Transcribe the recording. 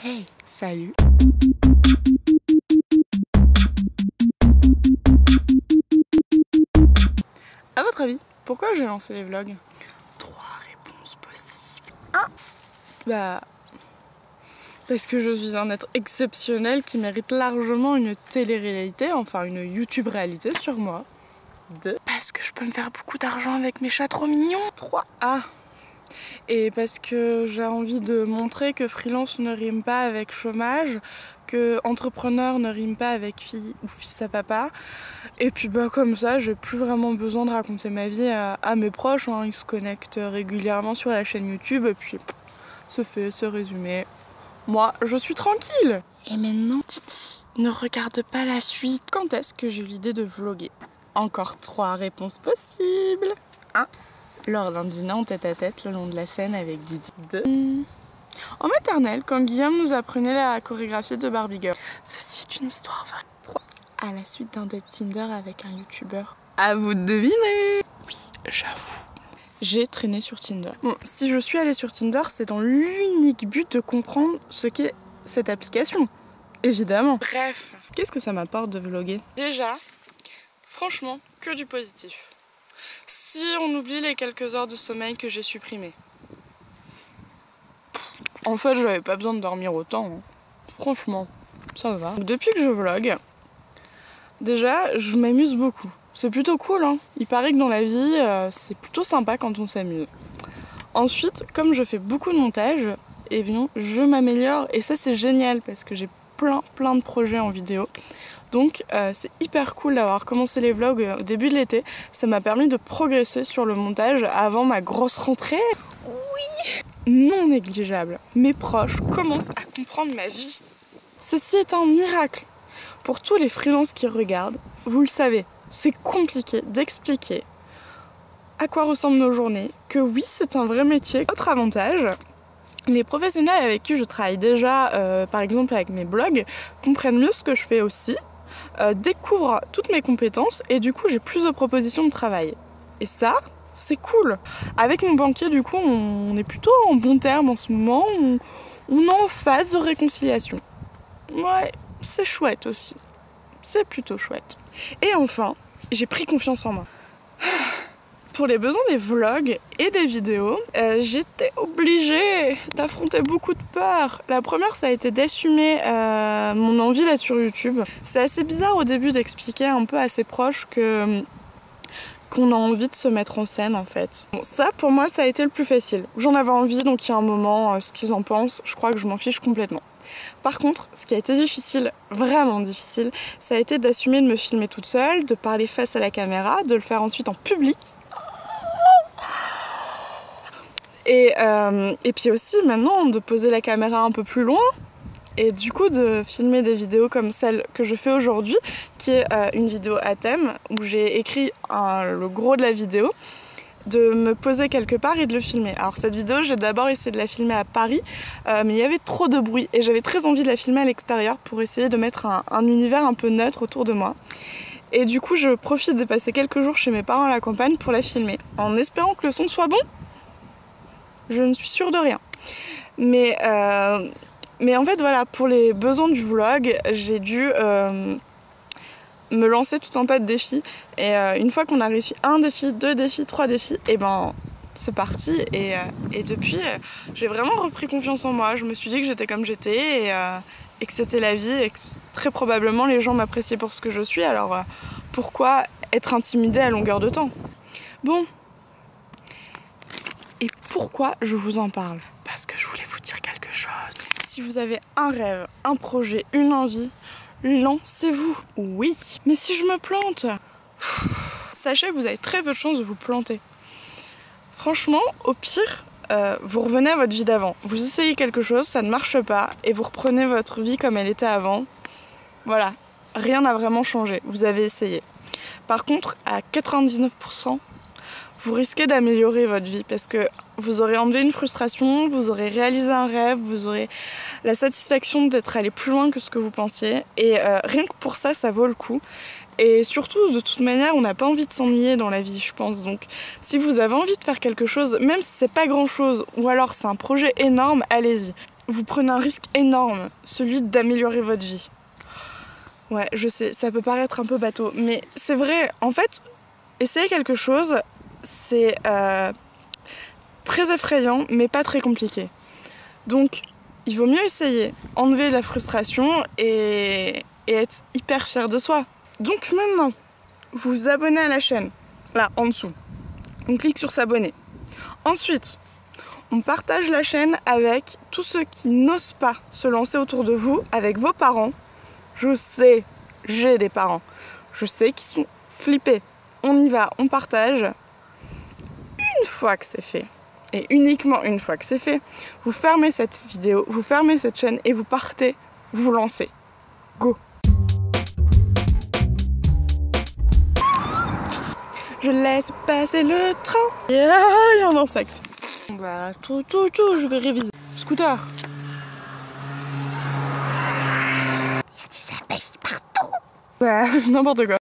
Hey, salut. À votre avis, pourquoi j'ai lancé les vlogs? 3 réponses possibles. 1. Parce que je suis un être exceptionnel qui mérite largement une télé-réalité, enfin une YouTube-réalité sur moi. 2. Parce que je peux me faire beaucoup d'argent avec mes chats trop mignons. 3. Et parce que j'ai envie de montrer que freelance ne rime pas avec chômage, que entrepreneur ne rime pas avec fille ou fils à papa. Et puis comme ça, j'ai plus vraiment besoin de raconter ma vie à mes proches. Ils se connectent régulièrement sur la chaîne YouTube et puis c'est fait, c'est résumé. Moi, je suis tranquille. Et maintenant, Titi, ne regarde pas la suite. Quand est-ce que j'ai eu l'idée de vlogger? Encore 3 réponses possibles. 1. Lors d'un dîner en tête-à-tête le long de la Seine avec Didi. 2. En maternelle, quand Guillaume nous apprenait la chorégraphie de Barbie Girl. Ceci est une histoire vraie. 3. À la suite d'un date Tinder avec un youtubeur. À vous de deviner. Oui, j'avoue. J'ai traîné sur Tinder. Bon, si je suis allée sur Tinder, c'est dans l'unique but de comprendre ce qu'est cette application. Évidemment. Bref, qu'est-ce que ça m'apporte de vlogger? Déjà, franchement, que du positif. Si on oublie les quelques heures de sommeil que j'ai supprimées. En fait, j'avais pas besoin de dormir autant. Franchement, ça va. Depuis que je vlog, déjà, je m'amuse beaucoup. C'est plutôt cool, Il paraît que dans la vie, c'est plutôt sympa quand on s'amuse. Ensuite, comme je fais beaucoup de montage, eh bien, je m'améliore et ça c'est génial parce que j'ai plein de projets en vidéo. Donc c'est hyper cool d'avoir commencé les vlogs au début de l'été. Ça m'a permis de progresser sur le montage avant ma grosse rentrée. Oui, non négligeable. Mes proches commencent à comprendre ma vie. Ceci est un miracle. Pour tous les freelances qui regardent, vous le savez, c'est compliqué d'expliquer à quoi ressemblent nos journées, que oui, c'est un vrai métier. Autre avantage, les professionnels avec qui je travaille déjà, par exemple avec mes blogs, comprennent mieux ce que je fais aussi, découvrent toutes mes compétences et du coup j'ai plus de propositions de travail. Et ça, c'est cool. Avec mon banquier, du coup, on est plutôt en bon terme en ce moment, on est en phase de réconciliation. Ouais, c'est chouette aussi. C'est plutôt chouette. Et enfin, j'ai pris confiance en moi. Pour les besoins des vlogs et des vidéos, j'étais obligée d'affronter beaucoup de peurs. La première, ça a été d'assumer mon envie d'être sur YouTube. C'est assez bizarre au début d'expliquer un peu à ses proches qu'on a envie de se mettre en scène en fait. Bon, ça, pour moi, ça a été le plus facile. J'en avais envie, donc il y a un moment, ce qu'ils en pensent, je crois que je m'en fiche complètement. Par contre, ce qui a été difficile, vraiment difficile, ça a été d'assumer de me filmer toute seule, de parler face à la caméra, de le faire ensuite en public. Et puis aussi maintenant de poser la caméra un peu plus loin et du coup de filmer des vidéos comme celle que je fais aujourd'hui, qui est une vidéo à thème où j'ai écrit le gros de la vidéo, de me poser quelque part et de le filmer. Alors cette vidéo, j'ai d'abord essayé de la filmer à Paris, mais il y avait trop de bruit et j'avais très envie de la filmer à l'extérieur pour essayer de mettre un univers un peu neutre autour de moi. Et du coup, je profite de passer quelques jours chez mes parents à la campagne pour la filmer, en espérant que le son soit bon. Je ne suis sûre de rien. Mais en fait, voilà, pour les besoins du vlog, j'ai dû me lancer tout un tas de défis. Et une fois qu'on a réussi 1 défi, 2 défis, 3 défis, et c'est parti. Et depuis, j'ai vraiment repris confiance en moi. Je me suis dit que j'étais comme j'étais et que c'était la vie et que très probablement les gens m'appréciaient pour ce que je suis. Alors pourquoi être intimidée à longueur de temps? Bon. Et pourquoi je vous en parle? Parce que je voulais vous dire quelque chose. Si vous avez un rêve, un projet, une envie, lancez-vous. Oui. Mais si je me plante? Sachez que vous avez très peu de chances de vous planter. Franchement, au pire, vous revenez à votre vie d'avant. Vous essayez quelque chose, ça ne marche pas, et vous reprenez votre vie comme elle était avant. Voilà. Rien n'a vraiment changé. Vous avez essayé. Par contre, à 99%, vous risquez d'améliorer votre vie parce que vous aurez enlevé une frustration, vous aurez réalisé un rêve, vous aurez la satisfaction d'être allé plus loin que ce que vous pensiez. Et rien que pour ça, ça vaut le coup. Et surtout, de toute manière, on n'a pas envie de s'ennuyer dans la vie, je pense. Donc, si vous avez envie de faire quelque chose, même si c'est pas grand-chose, ou alors c'est un projet énorme, allez-y. vous prenez un risque énorme, celui d'améliorer votre vie. Ouais, je sais, ça peut paraître un peu bateau, mais c'est vrai, en fait, essayer quelque chose, c'est très effrayant, mais pas très compliqué. Donc, il vaut mieux essayer, enlever la frustration et être hyper fier de soi. Donc maintenant, vous vous abonnez à la chaîne, là, en dessous. On clique sur s'abonner. Ensuite, on partage la chaîne avec tous ceux qui n'osent pas se lancer autour de vous, avec vos parents. Je sais, j'ai des parents. Je sais qu'ils sont flippés. On y va, on partage. Une fois que c'est fait, et uniquement une fois que c'est fait, vous fermez cette vidéo, vous fermez cette chaîne et vous partez, vous lancez. Go! Je laisse passer le train. Il y a un insecte. Bah, tout, je vais réviser. Scooter. Il y a des abeilles partout. Bah, n'importe quoi.